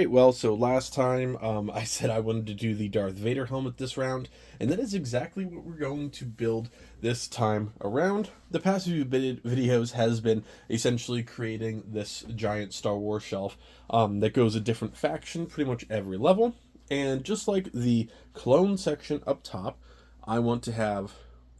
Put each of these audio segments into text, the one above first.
right, well, so last time I said I wanted to do the Darth Vader helmet this round, and that is exactly what we're going to build this time around. The past few videos has been essentially creating this giant Star Wars shelf that goes a different faction pretty much every level, and just like the clone section up top, I want to have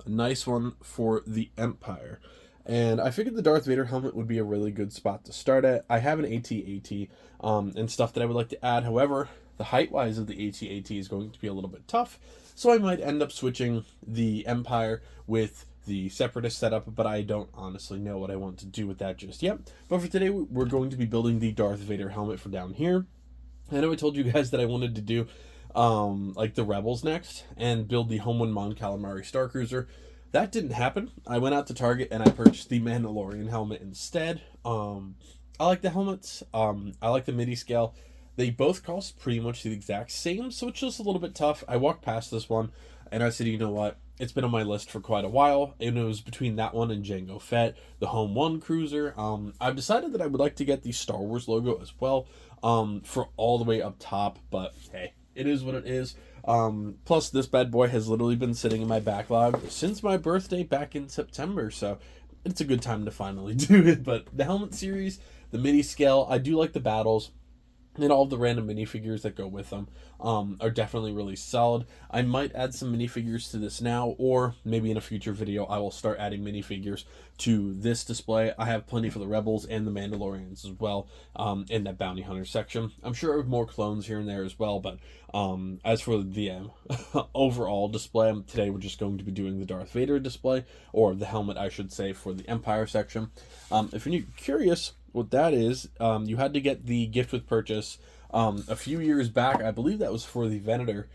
a nice one for the Empire. And I figured the Darth Vader helmet would be a really good spot to start at. I have an AT-AT and stuff that I would like to add. However, the height-wise of the AT-AT is going to be a little bit tough, so I might end up switching the Empire with the Separatist setup, but I don't honestly know what I want to do with that just yet. But for today, we're going to be building the Darth Vader helmet for down here. I know I told you guys that I wanted to do like the Rebels next and build the Homeland Mon Calamari Star Cruiser. That didn't happen. I went out to Target and I purchased the Mandalorian helmet instead. I like the helmets. I like the midi scale. They both cost pretty much the exact same, so it's just a little bit tough. I walked past this one and I said, you know what? It's been on my list for quite a while, and it was between that one and Jango Fett, the Home One Cruiser. I've decided that I would like to get the Star Wars logo as well, for all the way up top, but hey, it is what it is. Plus, this bad boy has literally been sitting in my backlog since my birthday back in September, so it's a good time to finally do it. But the helmet series, the mini scale, I do like the battles, and all of the random minifigures that go with them are definitely really solid. I might add some minifigures to this now, or maybe in a future video I will start adding minifigures to this display. I have plenty for the Rebels and the Mandalorians as well in that Bounty Hunter section. I'm sure I have more clones here and there as well, but as for the overall display, today we're just going to be doing the Darth Vader display, or the helmet I should say, for the Empire section. If you're curious what that is, you had to get the gift with purchase a few years back. I believe that was for the Venator,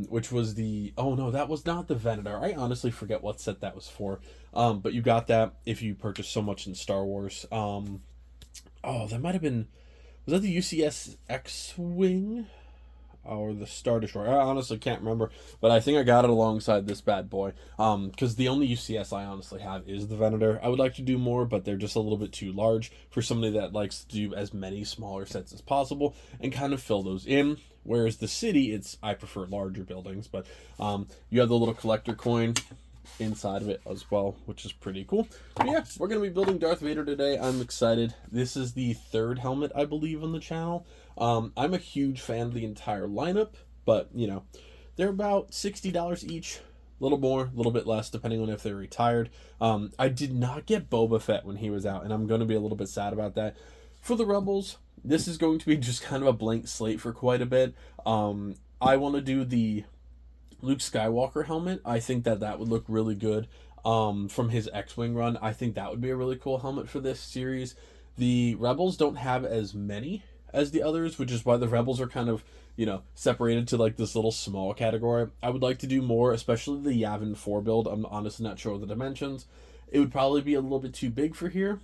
which was the... Oh, no, that was not the Venator. I honestly forget what set that was for. But you got that if you purchased so much in Star Wars. Oh, that might have been... Was that the UCS X-Wing? Or the Star Destroyer? I honestly can't remember, but I think I got it alongside this bad boy. Because the only UCS I honestly have is the Venator. I would like to do more, but they're just a little bit too large for somebody that likes to do as many smaller sets as possible and kind of fill those in. Whereas the city, I prefer larger buildings, but you have the little collector coin inside of it as well, which is pretty cool. But yeah, we're going to be building Darth Vader today. I'm excited. This is the third helmet, I believe, on the channel. I'm a huge fan of the entire lineup, but, you know, they're about $60 each. A little more, a little bit less, depending on if they're retired. I did not get Boba Fett when he was out, and I'm going to be a little bit sad about that. For the Rebels, this is going to be just kind of a blank slate for quite a bit. I want to do the Luke Skywalker helmet. I think that would look really good from his X-Wing run. I think that would be a really cool helmet for this series. The Rebels don't have as many as the others, which is why the Rebels are kind of, you know, separated to like this little small category. I would like to do more, especially the Yavin 4 build. I'm honestly not sure of the dimensions. It would probably be a little bit too big for here,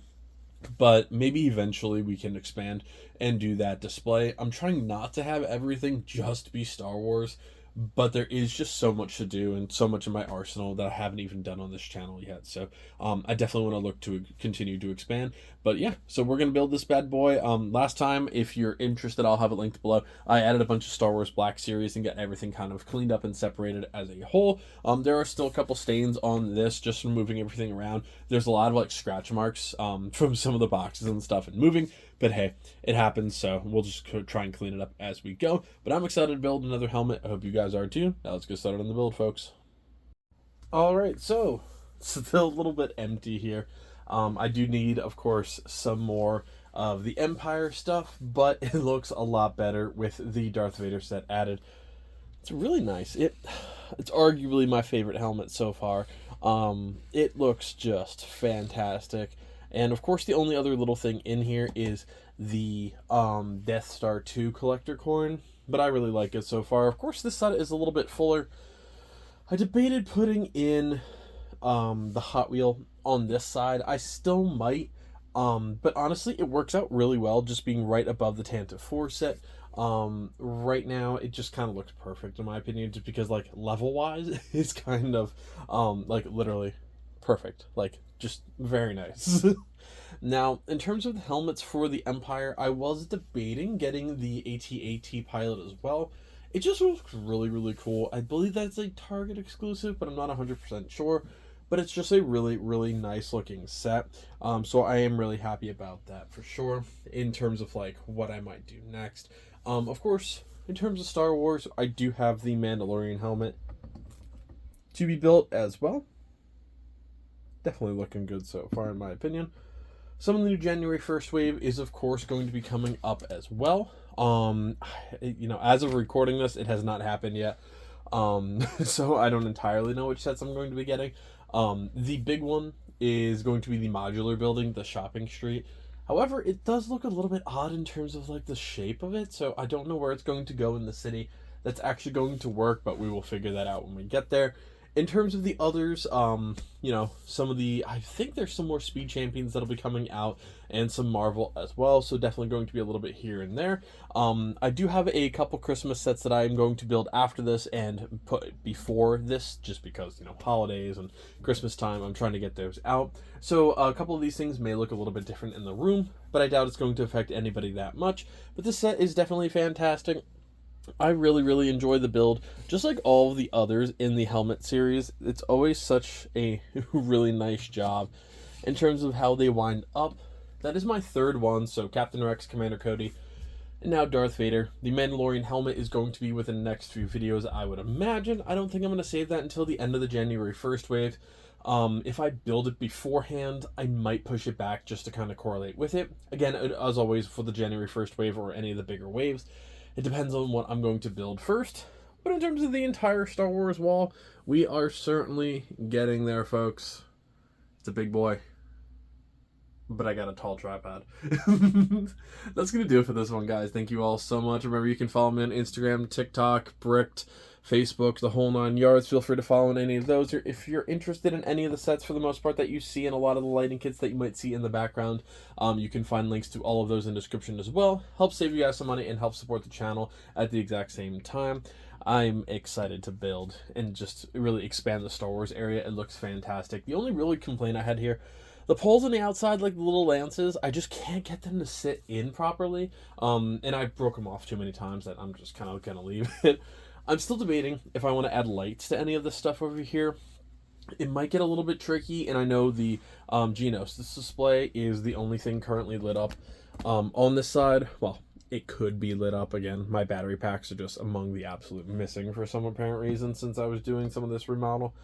but maybe eventually we can expand and do that display. I'm trying not to have everything just be Star Wars, but there is just so much to do and so much in my arsenal that I haven't even done on this channel yet. So I definitely want to look to continue to expand. But yeah, so we're going to build this bad boy. Last time, if you're interested, I'll have it linked below. I added a bunch of Star Wars Black Series and got everything kind of cleaned up and separated as a whole. There are still a couple stains on this just from moving everything around. There's a lot of like scratch marks from some of the boxes and stuff and moving. But hey, it happens, so we'll just try and clean it up as we go. But I'm excited to build another helmet. I hope you guys are too. Now let's get started on the build, folks. Alright, so it's still a little bit empty here. I do need, of course, some more of the Empire stuff, but it looks a lot better with the Darth Vader set added. It's really nice. It's arguably my favorite helmet so far. It looks just fantastic. And of course, the only other little thing in here is the Death Star 2 collector coin, but I really like it so far. Of course, this side is a little bit fuller. I debated putting in the Hot Wheel on this side. I still might, but honestly, it works out really well just being right above the Tantive 4 set. Right now, it just kind of looks perfect in my opinion, just because like level-wise, it's kind of like literally perfect. Like, just very nice. Now, in terms of the helmets for the Empire, I was debating getting the AT-AT pilot as well. It just looks really, really cool. I believe that's a Target exclusive, but I'm not 100% sure. But it's just a really, really nice looking set. So I am really happy about that for sure, in terms of like what I might do next. Of course, in terms of Star Wars, I do have the Mandalorian helmet to be built as well. Definitely looking good so far, in my opinion. Some of the new January 1st wave is, of course, going to be coming up as well. As of recording this, it has not happened yet. So I don't entirely know which sets I'm going to be getting. The big one is going to be the modular building, the shopping street. However, it does look a little bit odd in terms of like the shape of it, so I don't know where it's going to go in the city that's actually going to work, but we will figure that out when we get there. In terms of the others, some of the, I think there's some more Speed Champions that'll be coming out, and some Marvel as well, so definitely going to be a little bit here and there. I do have a couple Christmas sets that I am going to build after this and put before this, just because, holidays and Christmas time, I'm trying to get those out. So a couple of these things may look a little bit different in the room, but I doubt it's going to affect anybody that much. But this set is definitely fantastic. I really, really enjoy the build. Just like all of the others in the helmet series, it's always such a really nice job in terms of how they wind up. That is my third one, so Captain Rex, Commander Cody, and now Darth Vader. The Mandalorian helmet is going to be within the next few videos, I would imagine. I don't think I'm going to save that until the end of the January 1st wave. If I build it beforehand, I might push it back just to kind of correlate with it. Again, as always, for the January 1st wave or any of the bigger waves, it depends on what I'm going to build first. But in terms of the entire Star Wars wall, we are certainly getting there, folks. It's a big boy. But I got a tall tripod. That's going to do it for this one, guys. Thank you all so much. Remember, you can follow me on Instagram, TikTok, Bricked, Facebook, the whole 9 yards. Feel free to follow in any of those. If you're interested in any of the sets, for the most part, that you see in a lot of the lighting kits that you might see in the background, you can find links to all of those in the description as well. Help save you guys some money and help support the channel at the exact same time. I'm excited to build and just really expand the Star Wars area. It looks fantastic. The only really complaint I had here, the poles on the outside, like the little lances, I just can't get them to sit in properly. And I broke them off too many times that I'm just kind of going to leave it. I'm still debating if I want to add lights to any of this stuff over here. It might get a little bit tricky, and I know the Geonosis display is the only thing currently lit up on this side. Well, it could be lit up again. My battery packs are just among the absolute missing for some apparent reason since I was doing some of this remodel.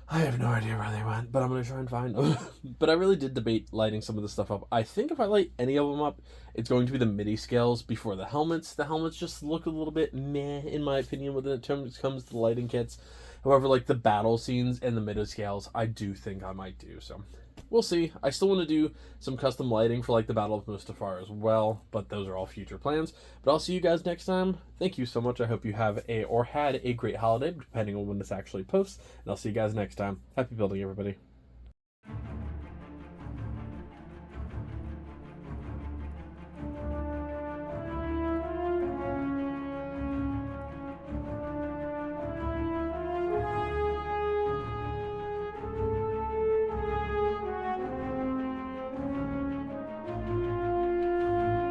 I have no idea where they went, but I'm going to try and find them. But I really did debate lighting some of this stuff up. I think if I light any of them up, it's going to be the MIDI scales before the helmets. The helmets just look a little bit meh, in my opinion, when it comes to the lighting kits. However, like the battle scenes and the MIDI scales, I do think I might do. So we'll see. I still want to do some custom lighting for like the Battle of Mustafar as well, but those are all future plans. But I'll see you guys next time. Thank you so much. I hope you have had a great holiday, depending on when this actually posts. And I'll see you guys next time. Happy building, everybody.